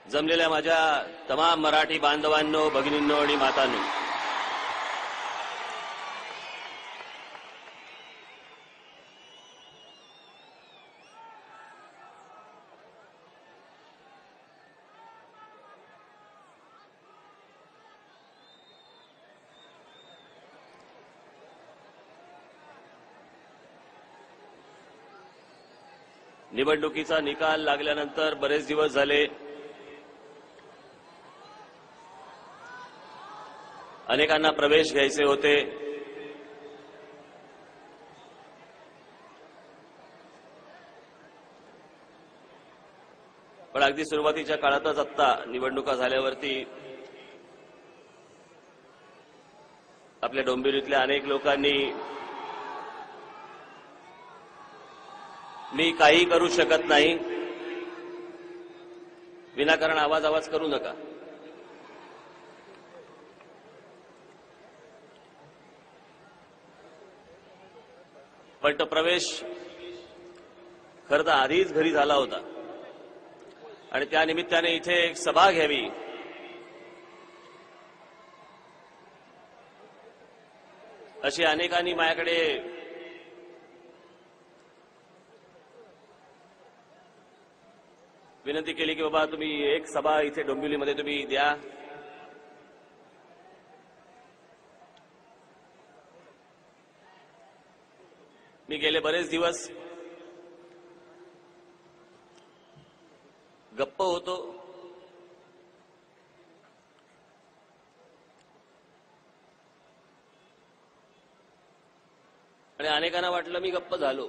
जमलेल्या माझ्या तमाम मराठी बांधवांनो, भगिनींनो आणि मातांनो, निवडणुकीचा निकाल लागल्यानंतर बरेच दिवस झाले अनेकांना प्रवेश घ्यायचे होते. पण अगदी सुरुवातीच्या काळातच आत्ता निवडणुका झाल्यावरती आपल्या डोंबिवलीतल्या अनेक लोकांनी मी काही करू शकत नाही, विनाकारण आवाज करू नका. पण तो प्रवेश खरं तर आधीच घरी झाला होता आणि त्या निमित्ताने इथे एक सभा घ्यावी अशी अनेकांनी माझ्याकडे विनंती केली की बाबा तुम्ही एक सभा इथे डोंबिवलीमध्ये तुम्ही द्या. मी गेले बरेच दिवस गप्प होतो. आणि अनेकांना वाटलं मी गप्प झालो.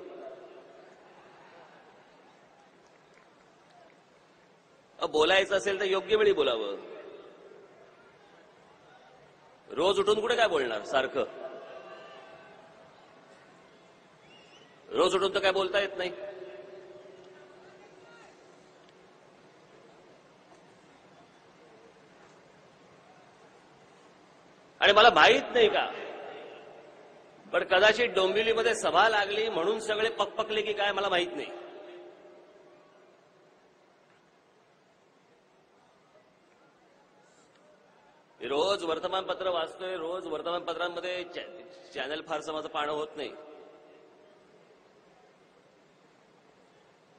बोलायचं असेल तर योग्य वेळी बोलावं. रोज उठून कुठे काय बोलणार सारखं? रोज उठून तर काय बोलता येत नाही. आणि मला माहित नाही का, पण कदाचित डोंबिवलीमध्ये सभा लागली म्हणून सगळे पकपकले की काय मला माहित नाही. रोज वर्तमानपत्र वाचतोय, रोज वर्तमानपत्रांमध्ये चॅनल फारसं माझं पाहणं होत नाही,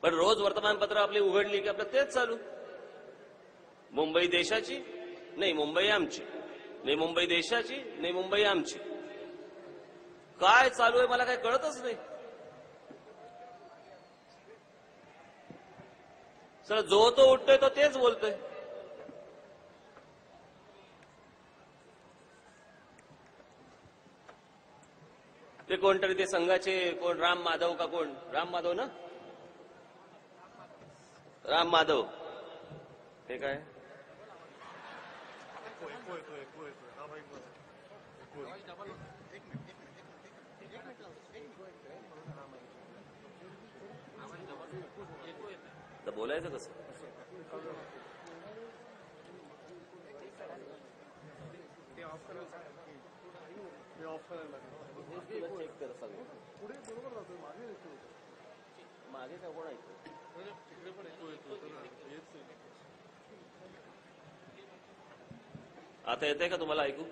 पण रोज वर्तमानपत्र आपली उघडली की आपलं तेच चालू. मुंबई देशाची नाही, मुंबई आमची नाही, मुंबई देशाची नाही, मुंबई आमची. काय चालू आहे मला काही कळतच नाही. सर जो तो उठतोय तो तेच बोलतोय. ते कोणतरी ते संघाचे कोण राम माधव का कोण राम माधव ना राम माधव ते काय तर बोलायचं कसं. चेक कर सगळं मागे काय कोण ऐकतो. आता येतंय का तुम्हाला ऐकू.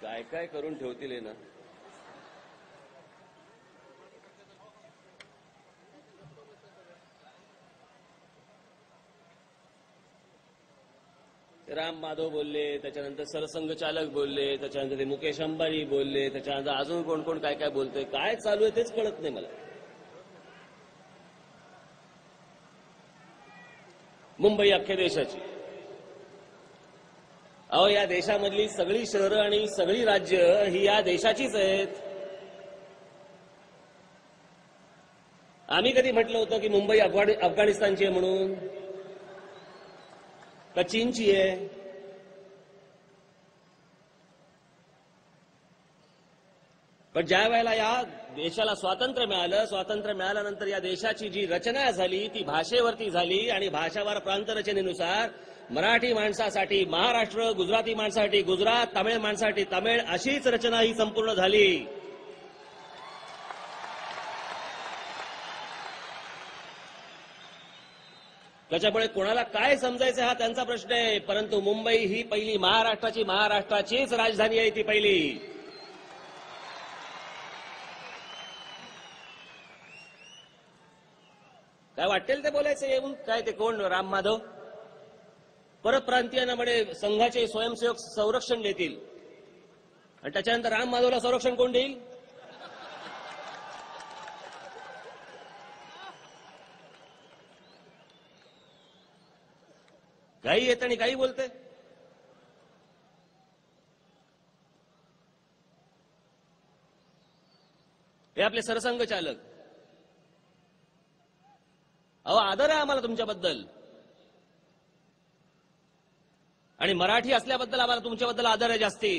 काय काय करून ठेवतील हे ना. राम माधव बोलले, त्याच्यानंतर सरसंघ चालक बोलले, त्याच्यानंतर ते मुकेश अंबानी बोलले, त्याच्यानंतर अजून कोण कोण काय काय बोलतोय. काय चालू आहे तेच कळत नाही मला. मुंबई अख्ख्या देशाची. अहो या देशामधली सगळी शहरं आणि सगळी राज्य ही या देशाचीच आहेत. आम्ही कधी म्हटलं होतं की मुंबई अफगाणिस्तानची आहे म्हणून का चीनची आहे. पण ज्या वेळेला या देशाला स्वातंत्र्य मिळालं, स्वातंत्र्य मिळाल्यानंतर या देशाची जी रचना झाली ती भाषेवरती झाली आणि भाषावार प्रांत रचनेनुसार मराठी माणसासाठी महाराष्ट्र, गुजराती माणसासाठी गुजरात, तमिळ माणसासाठी तमिळ अशीच रचना ही संपूर्ण झाली. त्याच्यामुळे कोणाला काय समजायचं हा त्यांचा प्रश्न आहे. परंतु मुंबई ही पहिली महाराष्ट्राचीच राजधानी आहे. ती पहिली. काय वाटेल ते बोलायचं येऊन. काय ते कोण राम माधव परप्रांतीयांना म्हणे संघाचे स्वयंसेवक संरक्षण देतील आणि त्याच्यानंतर राम माधवला संरक्षण कोण देईल. काही येत आणि काही बोलतंय. हे आपले सरसंघ चालक. अहो आदर आहे आम्हाला तुमच्याबद्दल आणि मराठी असल्याबद्दल आम्हाला तुमच्याबद्दल आदर आहे जास्ती.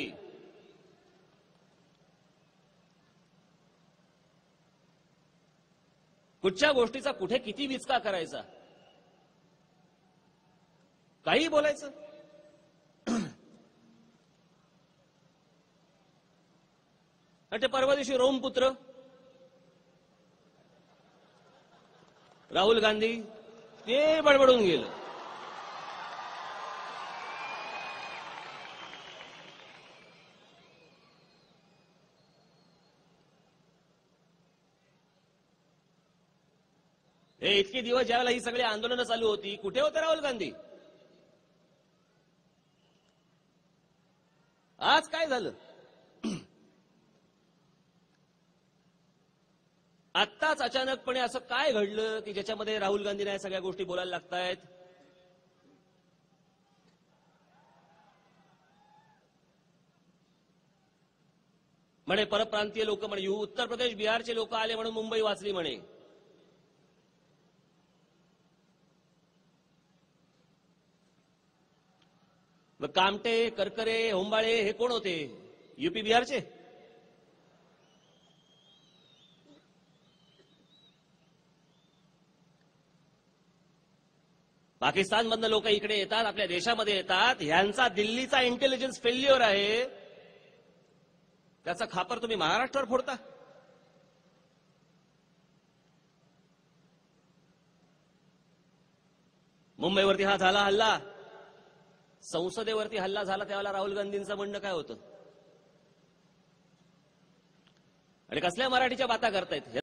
कुठच्या गोष्टीचा कुठे किती विचका करायचा. काही बोलायचं. आणि ते परवा दिवशी रोमपुत्र राहुल गांधी ते बडबडून गेलं. हे इतके दिवस ज्यावेळेला ही सगळी आंदोलनं चालू होती कुठे होते राहुल गांधी. आज काय झालं. आत्ताच अचानकपणे असं काय घडलं की ज्याच्यामध्ये राहुल गांधींना या सगळ्या गोष्टी बोलायला लागतायत. म्हणे परप्रांतीय लोक म्हणे उत्तर प्रदेश बिहारचे लोक आले म्हणून मुंबई वाचली म्हणे. कामटे, करकरे, होंबाळे हे कोण होते. युपी बिहारचे. पाकिस्तानमधनं लोक इकडे येतात, आपल्या देशामध्ये येतात. ह्यांचा दिल्लीचा इंटेलिजन्स फेल्युअर आहे. त्याचा खापर तुम्ही महाराष्ट्रावर फोडता. मुंबईवरती हा झाला हल्ला. संसदेवरती हल्ला झाला त्यावेळेला राहुल गांधींचं म्हणणं काय होतं आणि कसल्या मराठीच्या बाता करतायत.